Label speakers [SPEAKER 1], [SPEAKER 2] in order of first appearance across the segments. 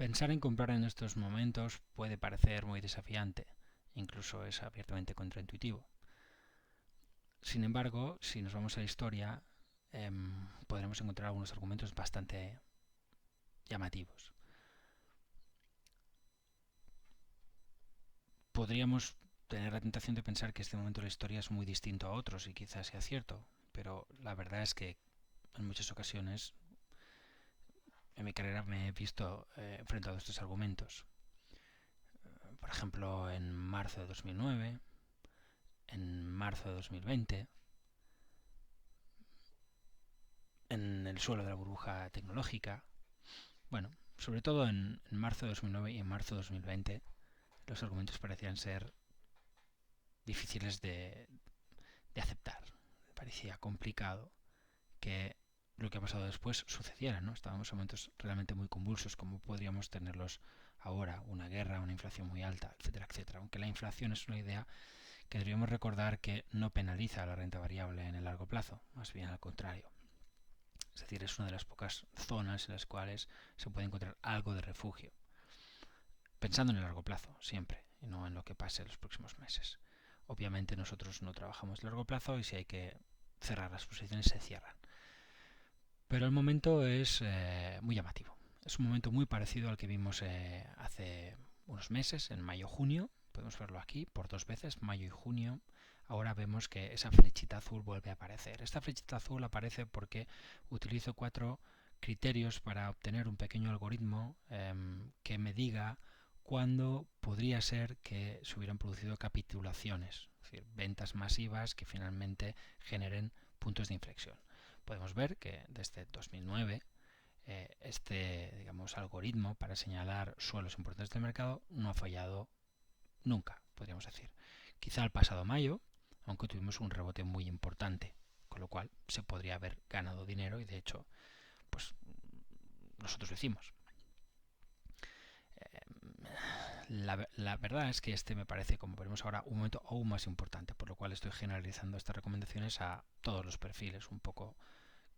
[SPEAKER 1] Pensar en comprar en estos momentos puede parecer muy desafiante, incluso es abiertamente contraintuitivo. Sin embargo, si nos vamos a la historia, podremos encontrar algunos argumentos bastante llamativos. Podríamos tener la tentación de pensar que este momento de la historia es muy distinto a otros y quizás sea cierto, pero la verdad es que en muchas ocasiones en mi carrera me he visto enfrentado a estos argumentos. Por ejemplo, en marzo de 2009, en marzo de 2020, en el suelo de la burbuja tecnológica. Bueno, sobre todo en marzo de 2009 y en marzo de 2020, los argumentos parecían ser difíciles de aceptar. Parecía complicado que lo que ha pasado después sucediera, ¿no? Estábamos en momentos realmente muy convulsos, como podríamos tenerlos ahora, una guerra, una inflación muy alta, etcétera, etcétera. Aunque la inflación es una idea que deberíamos recordar que no penaliza la renta variable en el largo plazo, más bien al contrario. Es decir, es una de las pocas zonas en las cuales se puede encontrar algo de refugio, pensando en el largo plazo, siempre, y no en lo que pase en los próximos meses. Obviamente nosotros no trabajamos a largo plazo y si hay que cerrar las posiciones se cierran. Pero el momento es muy llamativo. Es un momento muy parecido al que vimos hace unos meses, en mayo-junio. Podemos verlo aquí por dos veces, mayo y junio. Ahora vemos que esa flechita azul vuelve a aparecer. Esta flechita azul aparece porque utilizo 4 criterios para obtener un pequeño algoritmo que me diga cuándo podría ser que se hubieran producido capitulaciones, es decir, ventas masivas que finalmente generen puntos de inflexión. Podemos ver que desde 2009 este algoritmo para señalar suelos importantes del mercado no ha fallado nunca, podríamos decir. Quizá el pasado mayo, aunque tuvimos un rebote muy importante, con lo cual se podría haber ganado dinero y de hecho, pues nosotros lo hicimos. La verdad es que este me parece, como veremos ahora, un momento aún más importante, por lo cual estoy generalizando estas recomendaciones a todos los perfiles un poco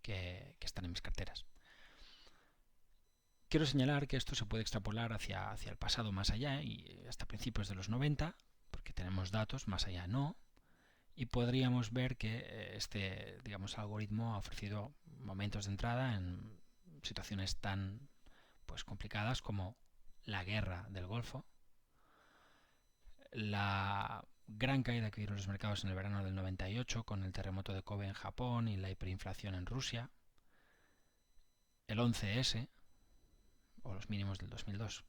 [SPEAKER 1] que están en mis carteras. Quiero señalar que esto se puede extrapolar hacia el pasado más allá y hasta principios de los 90, porque tenemos datos, más allá no, y podríamos ver que este algoritmo ha ofrecido momentos de entrada en situaciones tan complicadas como la guerra del Golfo, la gran caída que vieron los mercados en el verano del 98 con el terremoto de Kobe en Japón y la hiperinflación en Rusia, el 11S o los mínimos del 2002,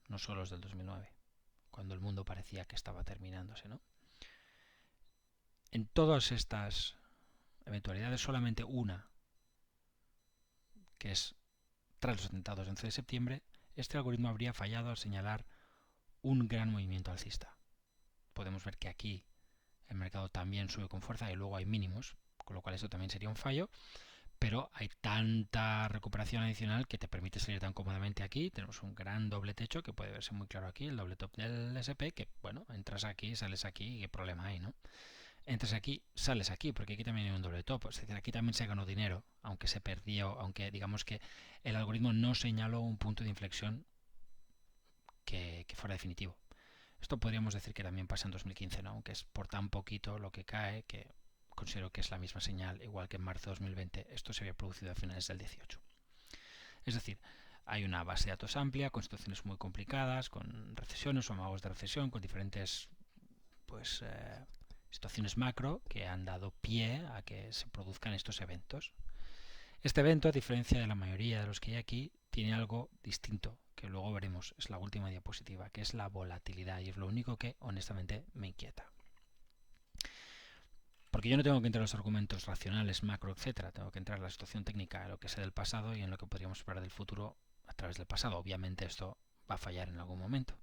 [SPEAKER 1] no solo los del 2009, cuando el mundo parecía que estaba terminándose, ¿no? En todas estas eventualidades, solamente una, que es tras los atentados del 11 de septiembre, este algoritmo habría fallado al señalar un gran movimiento alcista. Podemos ver que aquí el mercado también sube con fuerza y luego hay mínimos, con lo cual esto también sería un fallo, pero hay tanta recuperación adicional que te permite salir tan cómodamente aquí. Tenemos un gran doble techo que puede verse muy claro aquí, el doble top del SP, que bueno, entras aquí, sales aquí, ¿qué problema hay, no? Entras aquí, sales aquí, porque aquí también hay un doble top, es decir, aquí también se ganó dinero, aunque se perdió, aunque digamos que el algoritmo no señaló un punto de inflexión que fuera definitivo. Esto podríamos decir que también pasa en 2015, ¿no? Aunque es por tan poquito lo que cae que considero que es la misma señal, igual que en marzo de 2020, esto se había producido a finales del 18. Es decir, hay una base de datos amplia, con situaciones muy complicadas, con recesiones o amagos de recesión, con diferentes situaciones macro que han dado pie a que se produzcan estos eventos. Este evento, a diferencia de la mayoría de los que hay aquí, tiene algo distinto, que luego veremos, es la última diapositiva, que es la volatilidad, y es lo único que honestamente me inquieta. Porque yo no tengo que entrar en los argumentos racionales, macro, etcétera. Tengo que entrar en la situación técnica, en lo que sé del pasado y en lo que podríamos esperar del futuro a través del pasado. Obviamente esto va a fallar en algún momento,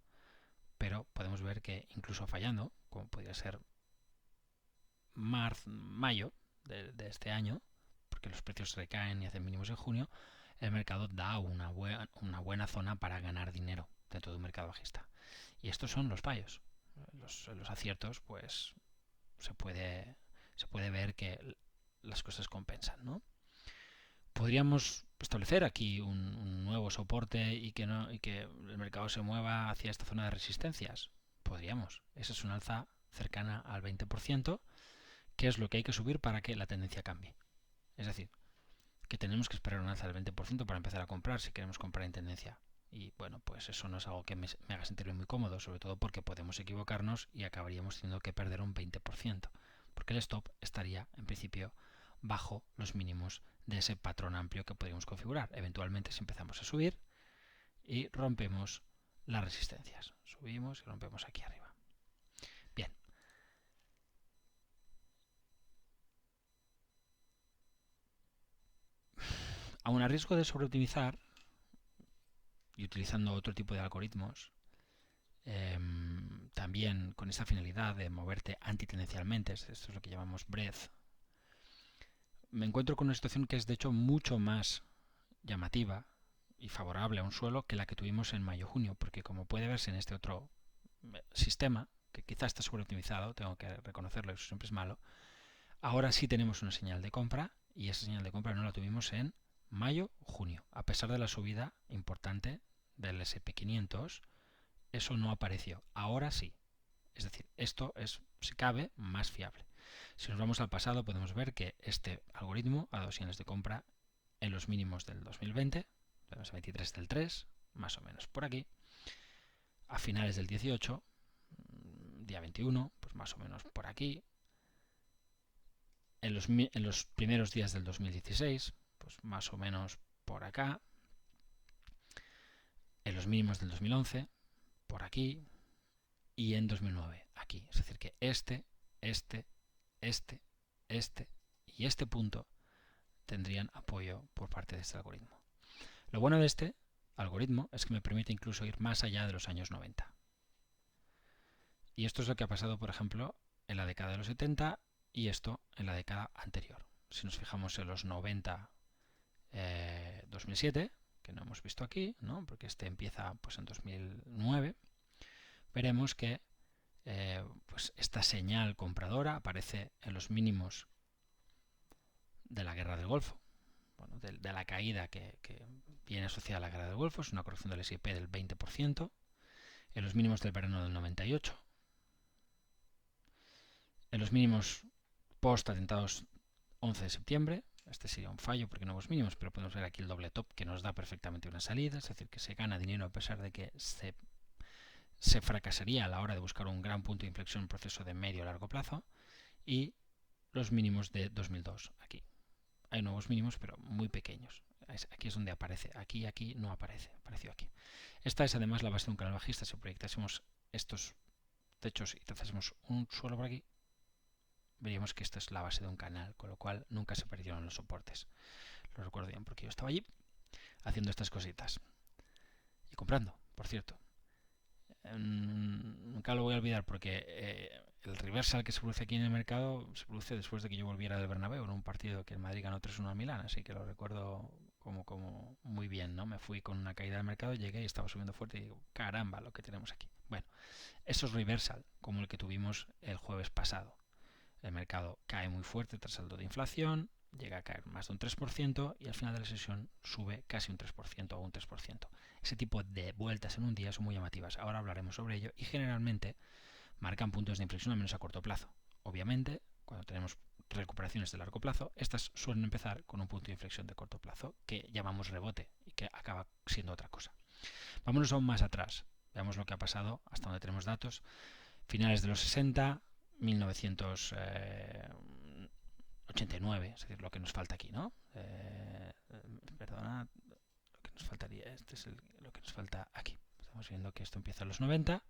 [SPEAKER 1] pero podemos ver que incluso fallando, como podría ser mayo de este año, porque los precios recaen y hacen mínimos en junio, el mercado da una buena zona para ganar dinero dentro de un mercado bajista. Y estos son los fallos. Los aciertos, pues se puede ver que las cosas compensan, ¿no? Podríamos establecer aquí un nuevo soporte y que el mercado se mueva hacia esta zona de resistencias. Podríamos. Esa es una alza cercana al 20%, que es lo que hay que subir para que la tendencia cambie. Es decir, que tenemos que esperar una alza del 20% para empezar a comprar si queremos comprar en tendencia. Y bueno, pues eso no es algo que me haga sentirme muy cómodo, sobre todo porque podemos equivocarnos y acabaríamos teniendo que perder un 20%, porque el stop estaría en principio bajo los mínimos de ese patrón amplio que podríamos configurar. Eventualmente, si empezamos a subir y rompemos las resistencias, subimos y rompemos aquí arriba. Bien. Aún a riesgo de sobreoptimizar y utilizando otro tipo de algoritmos, también con esta finalidad de moverte antitendencialmente, esto es lo que llamamos breadth, me encuentro con una situación que es de hecho mucho más llamativa y favorable a un suelo que la que tuvimos en mayo-junio, porque como puede verse en este otro sistema, que quizás está sobreoptimizado, tengo que reconocerlo, eso siempre es malo, ahora sí tenemos una señal de compra y esa señal de compra no la tuvimos en mayo-junio. A pesar de la subida importante del SP500, eso no apareció. Ahora sí. Es decir, esto es, si cabe, más fiable. Si nos vamos al pasado, podemos ver que este algoritmo ha dado señales de compra en los mínimos del 2020, del 23 del 3, más o menos por aquí, a finales del 18, día 21, pues más o menos por aquí, en los primeros días del 2016, pues más o menos por acá, en los mínimos del 2011, por aquí, y en 2009, aquí. Es decir, que este y este punto tendrían apoyo por parte de este algoritmo. Lo bueno de este algoritmo es que me permite incluso ir más allá de los años 90. Y esto es lo que ha pasado, por ejemplo, en la década de los 70 y esto en la década anterior. Si nos fijamos en los 90, 2007, que no hemos visto aquí, ¿no? Porque este empieza pues en 2009, veremos que pues esta señal compradora aparece en los mínimos de la guerra del Golfo, bueno, de la caída que viene asociada a la guerra del Golfo, es una corrección del S&P del 20%, en los mínimos del verano del 98, en los mínimos post-atentados 11 de septiembre, este sería un fallo porque nuevos mínimos, pero podemos ver aquí el doble top que nos da perfectamente una salida, es decir, que se gana dinero a pesar de que se fracasaría a la hora de buscar un gran punto de inflexión en un proceso de medio a largo plazo, y los mínimos de 2002 aquí. Hay nuevos mínimos, pero muy pequeños. Aquí es donde aparece. Aquí no aparece. Apareció aquí. Esta es además la base de un canal bajista. Si proyectásemos estos techos y trazásemos un suelo por aquí, veríamos que esta es la base de un canal, con lo cual nunca se perdieron los soportes. Lo recuerdo bien porque yo estaba allí haciendo estas cositas. Y comprando, por cierto. Nunca lo voy a olvidar porque el reversal que se produce aquí en el mercado se produce después de que yo volviera del Bernabéu en un partido que el Madrid ganó 3-1 al Milán, así que lo recuerdo como muy bien, ¿no? Me fui con una caída del mercado, llegué y estaba subiendo fuerte y digo, caramba, lo que tenemos aquí. Bueno, eso es reversal, como el que tuvimos el jueves pasado. El mercado cae muy fuerte tras saldo de inflación, llega a caer más de un 3% y al final de la sesión sube casi un 3% o un 3%. Ese tipo de vueltas en un día son muy llamativas. Ahora hablaremos sobre ello y generalmente marcan puntos de inflexión al menos a corto plazo. Obviamente, cuando tenemos recuperaciones de largo plazo, estas suelen empezar con un punto de inflexión de corto plazo que llamamos rebote y que acaba siendo otra cosa. Vámonos aún más atrás. Veamos lo que ha pasado hasta donde tenemos datos. Finales de los 60, 1989, es decir, lo que nos falta aquí, ¿no? Perdona, lo que nos faltaría, este es lo que nos falta aquí. Estamos viendo que esto empieza en los 90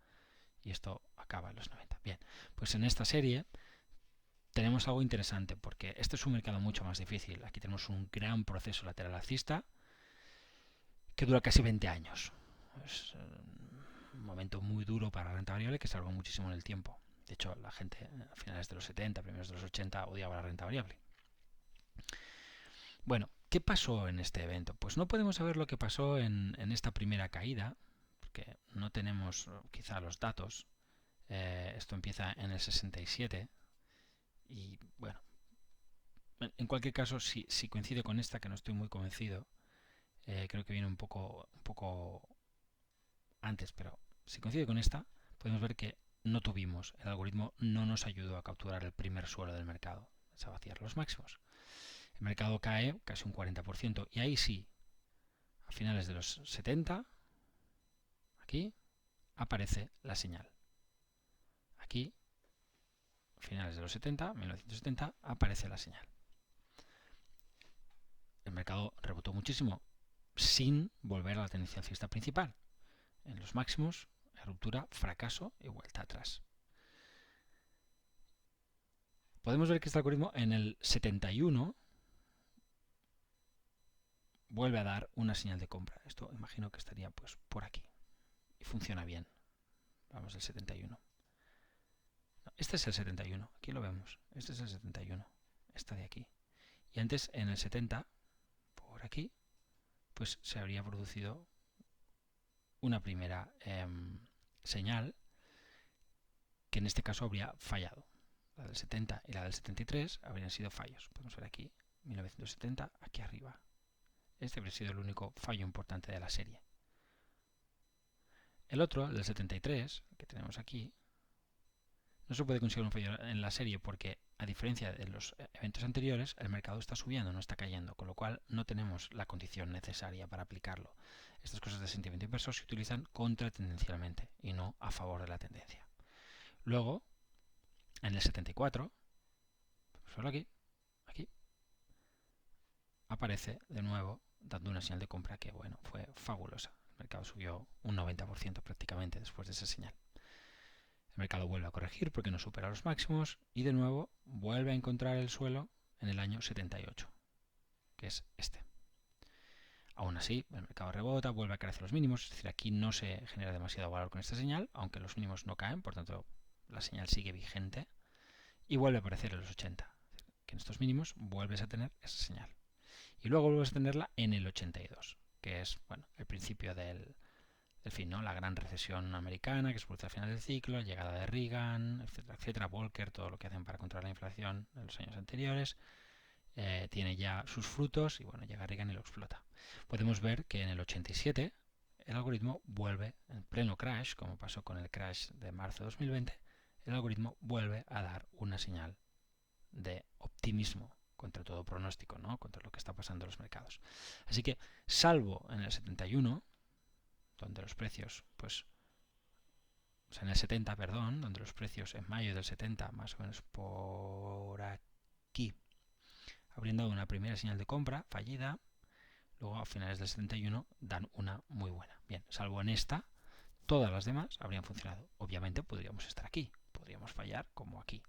[SPEAKER 1] y esto acaba en los 90. Bien, pues en esta serie tenemos algo interesante porque este es un mercado mucho más difícil. Aquí tenemos un gran proceso lateral alcista que dura casi 20 años. Es un momento muy duro para la renta variable que se alargó muchísimo en el tiempo. De hecho, la gente a finales de los 70, primeros de los 80 odiaba la renta variable. Bueno, ¿qué pasó en este evento? Pues no podemos saber lo que pasó en esta primera caída, porque no tenemos quizá los datos. Esto empieza en el 67 y bueno, en cualquier caso, si coincide con esta, que no estoy muy convencido, creo que viene un poco antes, pero si coincide con esta, podemos ver que no tuvimos, el algoritmo no nos ayudó a capturar el primer suelo del mercado, a vaciar los máximos. El mercado cae casi un 40% y ahí sí, a finales de los 70, aquí aparece la señal. Aquí, a finales de los 70, 1970, aparece la señal. El mercado rebotó muchísimo sin volver a la tendencia alcista principal. En los máximos, ruptura, fracaso y vuelta atrás. Podemos ver que este algoritmo en el 71 vuelve a dar una señal de compra. Esto imagino que estaría pues por aquí. Y funciona bien. Vamos al 71. No, este es el 71. Aquí lo vemos. Este es el 71. Esta de aquí. Y antes en el 70, por aquí, pues se habría producido una primera señal que en este caso habría fallado. La del 70 y la del 73 habrían sido fallos. Podemos ver aquí, 1970, aquí arriba. Este habría sido el único fallo importante de la serie. El otro, el del 73, que tenemos aquí, no se puede considerar un fallo en la serie porque, a diferencia de los eventos anteriores, el mercado está subiendo, no está cayendo, con lo cual no tenemos la condición necesaria para aplicarlo. Estas cosas de sentimiento inverso se utilizan contratendencialmente y no a favor de la tendencia. Luego, en el 74, solo aquí, aparece de nuevo dando una señal de compra que, bueno, fue fabulosa. El mercado subió un 90% prácticamente después de esa señal. El mercado vuelve a corregir porque no supera los máximos y de nuevo vuelve a encontrar el suelo en el año 78, que es este. Aún así, el mercado rebota, vuelve a crecer los mínimos, es decir, aquí no se genera demasiado valor con esta señal, aunque los mínimos no caen, por tanto la señal sigue vigente y vuelve a aparecer en los 80, que en estos mínimos vuelves a tener esa señal. Y luego vuelves a tenerla en el 82, que es, bueno, el principio del fin, ¿no? La gran recesión americana que se produce al final del ciclo, llegada de Reagan, etcétera, etcétera, Volcker, todo lo que hacen para controlar la inflación en los años anteriores, tiene ya sus frutos y bueno, llega Reagan y lo explota. Podemos ver que en el 87 el algoritmo vuelve, en pleno crash, como pasó con el crash de marzo de 2020, el algoritmo vuelve a dar una señal de optimismo contra todo pronóstico, ¿no? Contra lo que está pasando en los mercados. Así que, salvo en el 71, donde los precios, pues, o sea, en el 70, perdón, donde los precios en mayo del 70, más o menos por aquí, habrían dado una primera señal de compra fallida, luego a finales del 71 dan una muy buena. Bien, salvo en esta, todas las demás habrían funcionado. Obviamente podríamos estar aquí, podríamos fallar como aquí,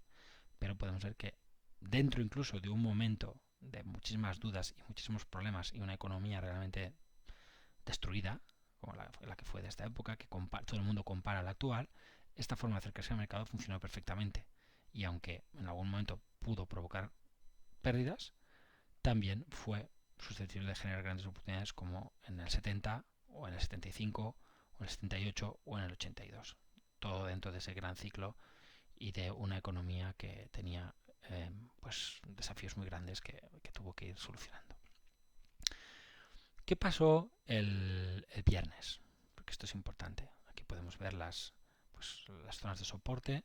[SPEAKER 1] pero podemos ver que dentro incluso de un momento de muchísimas dudas y muchísimos problemas y una economía realmente destruida, como la que fue de esta época, que todo el mundo compara a la actual, esta forma de acercarse al mercado funcionó perfectamente. Y aunque en algún momento pudo provocar pérdidas, también fue susceptible de generar grandes oportunidades como en el 70 o en el 75 o en el 78 o en el 82. Todo dentro de ese gran ciclo y de una economía que tenía pues desafíos muy grandes que tuvo que ir solucionando. ¿Qué pasó el viernes? Porque esto es importante. Aquí podemos ver las zonas de soporte,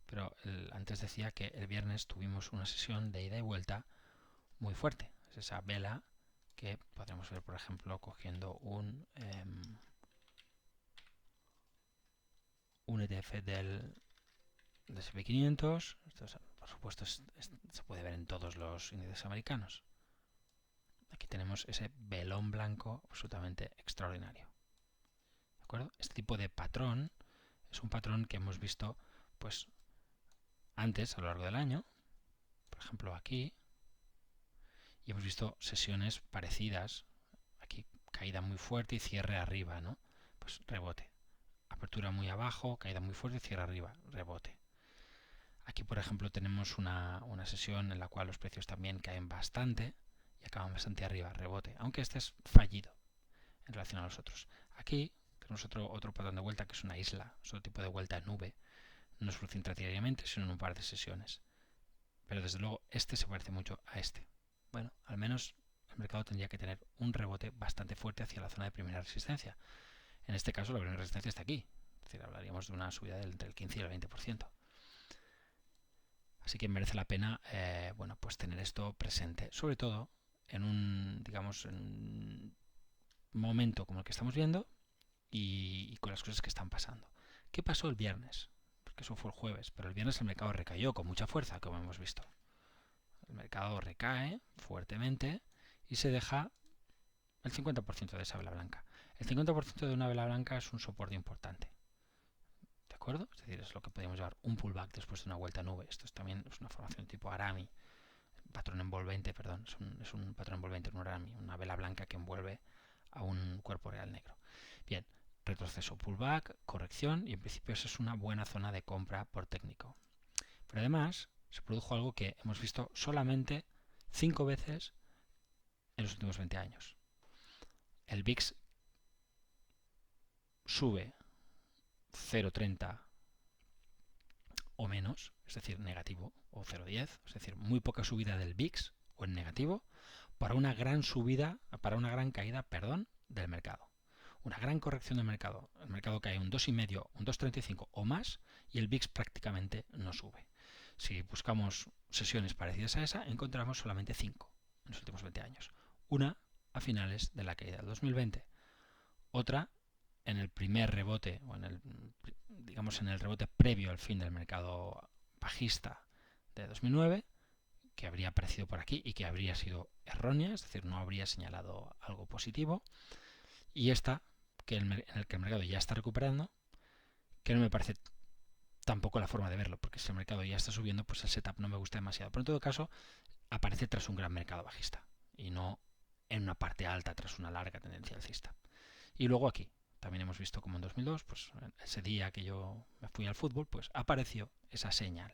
[SPEAKER 1] pero antes decía que el viernes tuvimos una sesión de ida y vuelta muy fuerte. Es esa vela que podemos ver, por ejemplo, cogiendo un ETF del SP500. Esto es, por supuesto, se puede ver en todos los índices americanos. Aquí tenemos ese velón blanco absolutamente extraordinario. ¿De acuerdo? Este tipo de patrón es un patrón que hemos visto pues antes a lo largo del año, por ejemplo aquí, y hemos visto sesiones parecidas. Aquí caída muy fuerte y cierre arriba, ¿no? Pues rebote. Apertura muy abajo, caída muy fuerte, cierre arriba, rebote. Aquí, por ejemplo, tenemos una sesión en la cual los precios también caen bastante y acaban bastante arriba, rebote, aunque este es fallido en relación a los otros. Aquí tenemos otro patrón de vuelta que es una isla, es otro tipo de vuelta en nube. No es produce intradiariamente, sino en un par de sesiones. Pero desde luego este se parece mucho a este. Bueno, al menos el mercado tendría que tener un rebote bastante fuerte hacia la zona de primera resistencia. En este caso la primera resistencia está aquí, es decir, hablaríamos de una subida entre el 15 y el 20%. Así que merece la pena bueno, pues tener esto presente, sobre todo en un momento como el que estamos viendo y con las cosas que están pasando. ¿Qué pasó el viernes? Porque eso fue el jueves, pero el viernes el mercado recayó con mucha fuerza, como hemos visto. El mercado recae fuertemente y se deja el 50% de esa vela blanca. El 50% de una vela blanca es un soporte importante. ¿De acuerdo? Es decir, es lo que podríamos llamar un pullback después de una vuelta a nube. Esto también es una formación tipo Arami, patrón envolvente, perdón, es un patrón envolvente, un Arami, una vela blanca que envuelve a un cuerpo real negro. Bien, retroceso, pullback, corrección, y en principio esa es una buena zona de compra por técnico. Pero además se produjo algo que hemos visto solamente 5 veces en los últimos 20 años. El VIX sube 0,30 o menos, es decir, negativo, o 0,10, es decir, muy poca subida del VIX o en negativo, para una gran caída, del mercado. Una gran corrección del mercado. El mercado cae un 2,5, un 2,35 o más y el VIX prácticamente no sube. Si buscamos sesiones parecidas a esa, encontramos solamente 5 en los últimos 20 años. Una a finales de la caída del 2020. Otra en el primer rebote, o en el rebote previo al fin del mercado bajista de 2009, que habría aparecido por aquí y que habría sido errónea, es decir, no habría señalado algo positivo. Y esta, en el que el mercado ya está recuperando, que no me parece tampoco la forma de verlo, porque si el mercado ya está subiendo, pues el setup no me gusta demasiado. Pero en todo caso, aparece tras un gran mercado bajista y no en una parte alta tras una larga tendencia alcista. Y luego aquí, también hemos visto como en 2002, pues ese día que yo me fui al fútbol, pues apareció esa señal.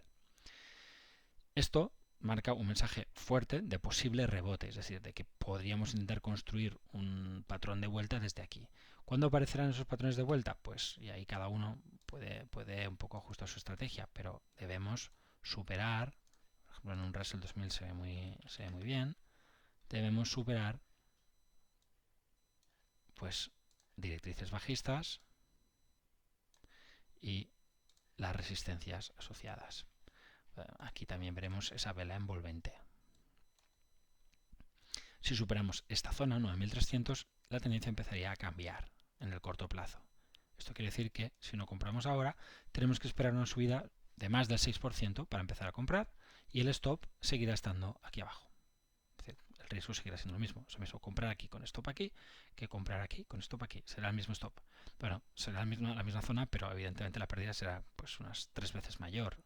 [SPEAKER 1] Esto marca un mensaje fuerte de posible rebote, es decir, de que podríamos intentar construir un patrón de vuelta desde aquí. ¿Cuándo aparecerán esos patrones de vuelta? Pues y ahí cada uno puede un poco ajustar su estrategia, pero debemos superar, por ejemplo en un Russell 2000 se ve muy bien, debemos superar pues directrices bajistas y las resistencias asociadas. Aquí también veremos esa vela envolvente. Si superamos esta zona, 9300, la tendencia empezaría a cambiar en el corto plazo. Esto quiere decir que si no compramos ahora, tenemos que esperar una subida de más del 6% para empezar a comprar y el stop seguirá estando aquí abajo. Es decir, el riesgo seguirá siendo lo mismo. Es lo mismo comprar aquí con stop aquí que comprar aquí con stop aquí. Será el mismo stop. Bueno, será la misma zona, pero evidentemente la pérdida será pues unas 3 veces mayor.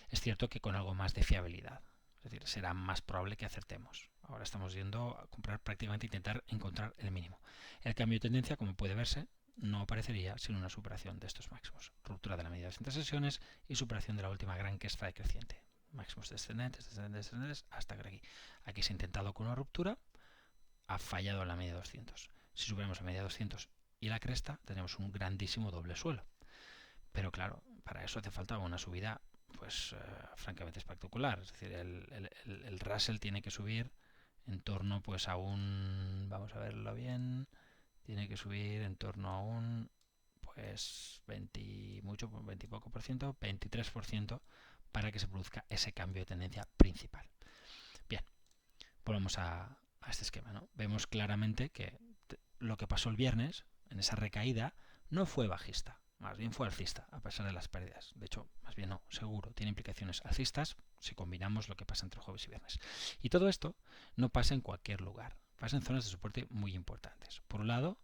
[SPEAKER 1] Es cierto que con algo más de fiabilidad. Es decir, será más probable que acertemos. Ahora estamos yendo a comprar prácticamente, intentar encontrar el mínimo. El cambio de tendencia, como puede verse, no aparecería sin una superación de estos máximos. Ruptura de la media de 200 sesiones y superación de la última gran que es decreciente. Máximos descendentes, hasta aquí. Aquí se ha intentado con una ruptura, ha fallado en la media de 200. Si superamos la media de 200 y la cresta, tenemos un grandísimo doble suelo. Pero claro, para eso hace falta una subida pues francamente espectacular. Es decir, el Russell tiene que subir en torno pues a un, vamos a verlo bien, tiene que subir en torno a un pues 20 y poco por ciento, 23% para que se produzca ese cambio de tendencia principal. Bien, volvemos a este esquema, ¿no? Vemos claramente que lo que pasó el viernes en esa recaída no fue bajista. Más bien fue alcista, a pesar de las pérdidas. De hecho, más bien no, seguro, tiene implicaciones alcistas si combinamos lo que pasa entre jueves y viernes. Y todo esto no pasa en cualquier lugar, pasa en zonas de soporte muy importantes. Por un lado,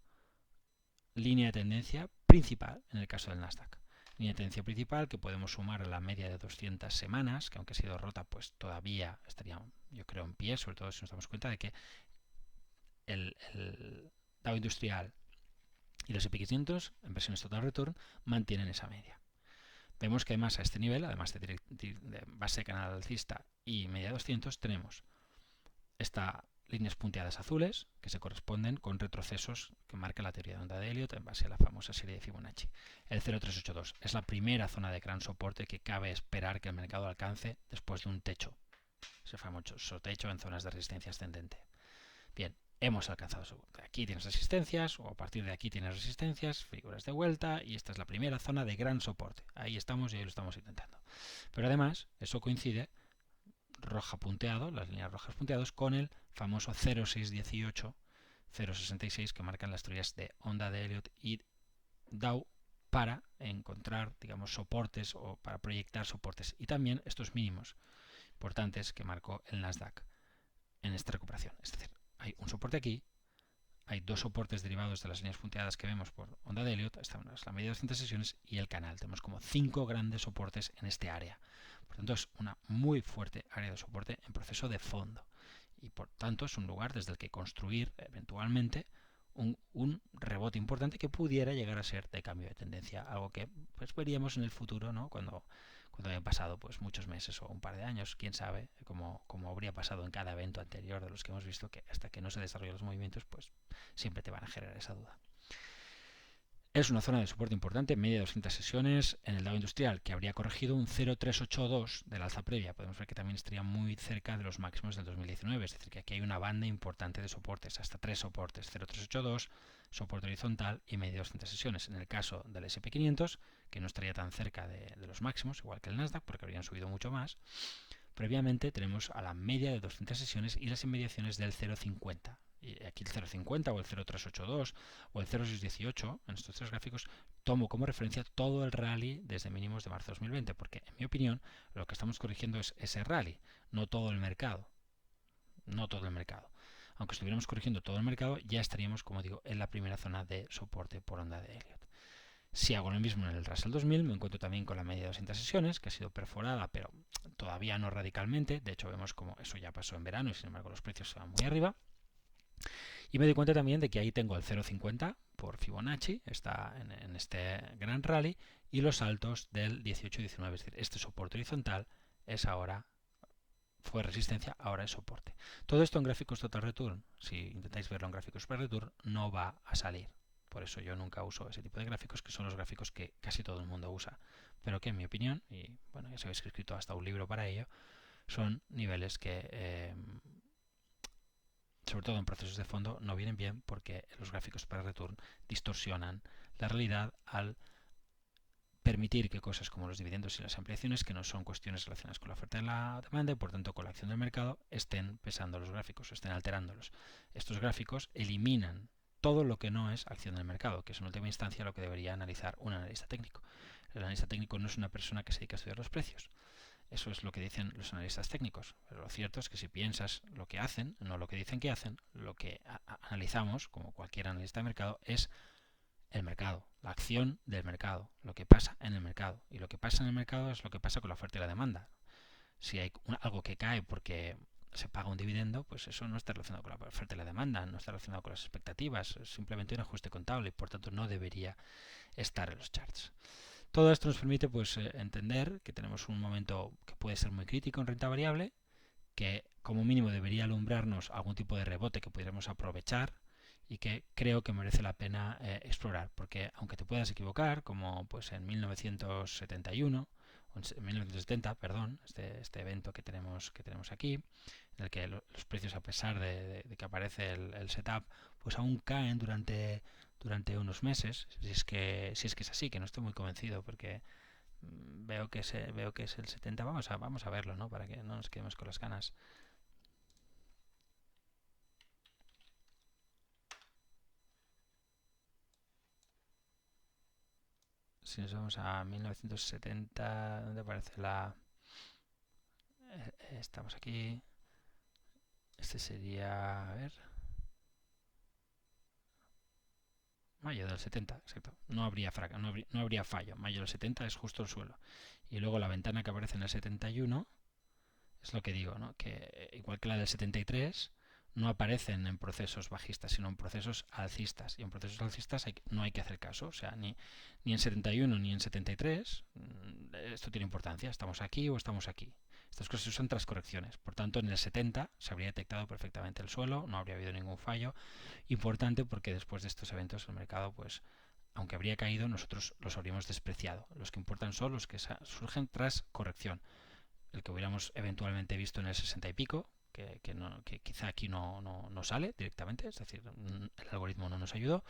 [SPEAKER 1] línea de tendencia principal, en el caso del Nasdaq. Línea de tendencia principal que podemos sumar a la media de 200 semanas, que aunque ha sido rota, pues todavía estaría, yo creo, en pie, sobre todo si nos damos cuenta de que el Dow Industrial y los S&P 500 en versiones total return mantienen esa media. Vemos que además a este nivel, además de base de canal alcista y media 200, tenemos estas líneas punteadas azules que se corresponden con retrocesos que marca la teoría de onda de Elliott en base a la famosa serie de Fibonacci. El 0,382 es la primera zona de gran soporte que cabe esperar que el mercado alcance después de un techo, ese famoso techo en zonas de resistencia ascendente. Bien, hemos alcanzado soporte. Aquí tienes resistencias, o a partir de aquí tienes resistencias, figuras de vuelta, y esta es la primera zona de gran soporte. Ahí estamos y ahí lo estamos intentando. Pero además, eso coincide, roja punteado, las líneas rojas punteadas, con el famoso 0,618, 0,66 que marcan las teorías de onda de Elliott y Dow para encontrar, digamos, soportes o para proyectar soportes. Y también estos mínimos importantes que marcó el Nasdaq en esta recuperación. Es decir, hay un soporte aquí, hay dos soportes derivados de las líneas punteadas que vemos por onda de Elliott, esta es la media de 200 sesiones y el canal. Tenemos como 5 grandes soportes en este área. Por tanto, es una muy fuerte área de soporte en proceso de fondo. Y por tanto, es un lugar desde el que construir eventualmente un rebote importante que pudiera llegar a ser de cambio de tendencia, algo que pues veríamos en el futuro, ¿no? Cuando hayan pasado pues muchos meses o un par de años, quién sabe, como habría pasado en cada evento anterior de los que hemos visto, que hasta que no se desarrollan los movimientos, pues siempre te van a generar esa duda. Es una zona de soporte importante, media de 200 sesiones. En el Dow Industrial, que habría corregido un 0,382 del alza previa, podemos ver que también estaría muy cerca de los máximos del 2019, es decir, que aquí hay una banda importante de soportes, hasta 3 soportes, 0,382, soporte horizontal y media de 200 sesiones. En el caso del S&P 500, que no estaría tan cerca de los máximos, igual que el Nasdaq, porque habrían subido mucho más, previamente tenemos a la media de 200 sesiones y las inmediaciones del 0,50. Y aquí el 0,50 o el 0,382 o el 0,618, en estos tres gráficos, tomo como referencia todo el rally desde mínimos de marzo de 2020, porque en mi opinión lo que estamos corrigiendo es ese rally, no todo el mercado. No todo el mercado. Aunque estuviéramos corrigiendo todo el mercado, ya estaríamos, como digo, en la primera zona de soporte por onda de Elliott. Si hago lo mismo en el Russell 2000, me encuentro también con la media de 200 sesiones, que ha sido perforada, pero todavía no radicalmente. De hecho, vemos como eso ya pasó en verano y sin embargo los precios se van muy arriba. Y me doy cuenta también de que ahí tengo el 0,50 por Fibonacci, está en este gran rally, y los altos del 18-19. Es decir, este soporte horizontal es ahora, fue resistencia, ahora es soporte. Todo esto en gráficos total return, si intentáis verlo en gráficos per return, no va a salir. Por eso yo nunca uso ese tipo de gráficos, que son los gráficos que casi todo el mundo usa. Pero que en mi opinión, y bueno, ya sabéis que he escrito hasta un libro para ello, son niveles que, sobre todo en procesos de fondo, no vienen bien porque los gráficos per return distorsionan la realidad al permitir que cosas como los dividendos y las ampliaciones, que no son cuestiones relacionadas con la oferta y la demanda y por tanto con la acción del mercado, estén pesando los gráficos, estén alterándolos. Estos gráficos eliminan todo lo que no es acción del mercado, que es en última instancia lo que debería analizar un analista técnico. El analista técnico no es una persona que se dedica a estudiar los precios. Eso es lo que dicen los analistas técnicos. Pero lo cierto es que si piensas lo que hacen, no lo que dicen que hacen, lo que analizamos, como cualquier analista de mercado, es el mercado, la acción del mercado, lo que pasa en el mercado. Y lo que pasa en el mercado es lo que pasa con la oferta y la demanda. Si hay algo que cae porque se paga un dividendo, pues eso no está relacionado con la oferta y la demanda, no está relacionado con las expectativas, es simplemente un ajuste contable y por tanto no debería estar en los charts. Todo esto nos permite pues entender que tenemos un momento que puede ser muy crítico en renta variable, que como mínimo debería alumbrarnos algún tipo de rebote que pudiéramos aprovechar y que creo que merece la pena explorar, porque aunque te puedas equivocar, como pues en 1971 o en 1970, perdón, este evento que tenemos aquí, en el que los precios, a pesar de que aparece el setup, pues aún caen durante unos meses, si es que es así, que no estoy muy convencido, porque veo que es el 70, vamos a verlo, ¿no? Para que no nos quedemos con las ganas. Si nos vamos a 1970, ¿dónde aparece la...? Estamos aquí. Este sería... A ver... Mayo del 70, exacto. No habría fallo. Mayo del 70 es justo el suelo. Y luego la ventana que aparece en el 71, es lo que digo, ¿no? Que igual que la del 73, no aparecen en procesos bajistas, sino en procesos alcistas. Y en procesos alcistas no hay que hacer caso. O sea, ni en 71 ni en 73 esto tiene importancia. Estamos aquí o estamos aquí. Estas cosas son transcorrecciones. Por tanto, en el 70 se habría detectado perfectamente el suelo, no habría habido ningún fallo. Importante porque después de estos eventos el mercado, pues, aunque habría caído, nosotros los habríamos despreciado. Los que importan son los que surgen tras corrección. El que hubiéramos eventualmente visto en el 60 y pico, que quizá aquí no sale directamente, es decir, el algoritmo no nos ayudó,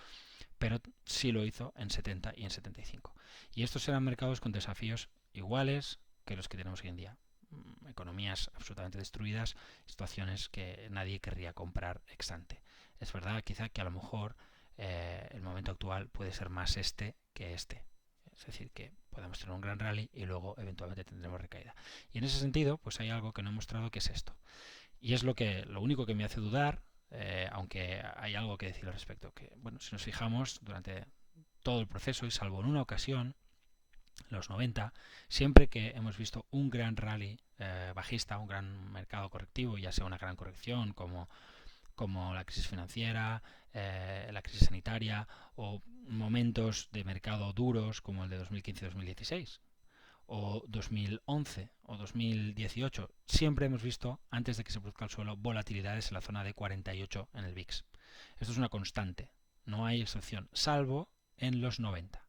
[SPEAKER 1] pero sí lo hizo en 70 y en 75. Y estos eran mercados con desafíos iguales que los que tenemos hoy en día. Economías absolutamente destruidas, situaciones que nadie querría comprar ex ante. Es verdad quizá que a lo mejor el momento actual puede ser más este que este. Es decir, que podemos tener un gran rally y luego eventualmente tendremos recaída. Y en ese sentido, pues hay algo que no he mostrado, que es esto. Y es lo único que me hace dudar, aunque hay algo que decir al respecto. Que, bueno, si nos fijamos durante todo el proceso, y salvo en una ocasión, los 90, siempre que hemos visto un gran rally bajista, un gran mercado correctivo, ya sea una gran corrección como la crisis financiera, la crisis sanitaria o momentos de mercado duros como el de 2015-2016 o 2011 o 2018, siempre hemos visto, antes de que se produzca el suelo, volatilidades en la zona de 48 en el VIX. Esto es una constante, no hay excepción, salvo en los 90.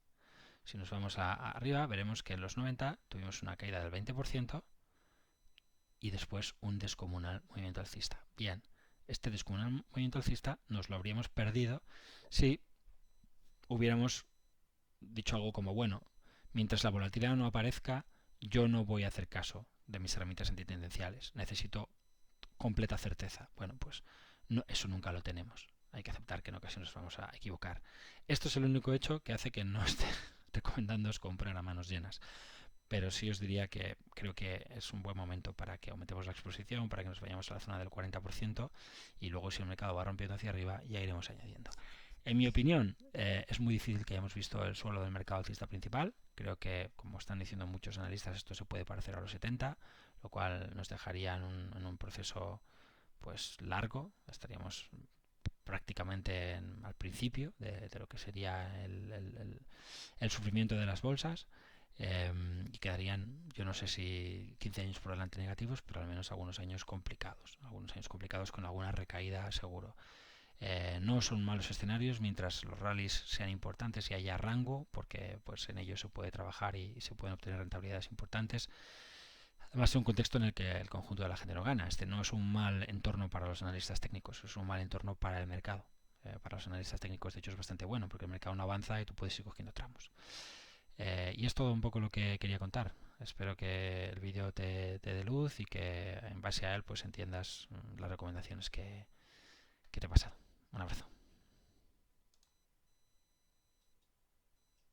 [SPEAKER 1] Si nos vamos arriba, veremos que en los 90 tuvimos una caída del 20% y después un descomunal movimiento alcista. Bien, este descomunal movimiento alcista nos lo habríamos perdido si hubiéramos dicho algo como, bueno, mientras la volatilidad no aparezca, yo no voy a hacer caso de mis herramientas antitendenciales. Necesito completa certeza. Bueno, pues eso nunca lo tenemos. Hay que aceptar que en ocasiones nos vamos a equivocar. Esto es el único hecho que hace que no esté recomendándoos comprar a manos llenas. Pero sí os diría que creo que es un buen momento para que aumentemos la exposición, para que nos vayamos a la zona del 40% y luego si el mercado va rompiendo hacia arriba ya iremos añadiendo. En mi opinión, es muy difícil que hayamos visto el suelo del mercado alcista principal. Creo que, como están diciendo muchos analistas, esto se puede parecer a los 70, lo cual nos dejaría en un proceso pues largo. Estaríamos prácticamente al principio de lo que sería el sufrimiento de las bolsas. Y quedarían, yo no sé si 15 años por delante negativos, pero al menos algunos años complicados con alguna recaída seguro. No son malos escenarios mientras los rallies sean importantes y haya rango, porque pues en ello se puede trabajar y se pueden obtener rentabilidades importantes. Además es un contexto en el que el conjunto de la gente no gana. Este no es un mal entorno para los analistas técnicos, es un mal entorno para el mercado. Para los analistas técnicos de hecho es bastante bueno porque el mercado no avanza y tú puedes ir cogiendo tramos. Y es todo un poco lo que quería contar. Espero que el vídeo te dé luz y que en base a él pues entiendas las recomendaciones que te he pasado. Un abrazo.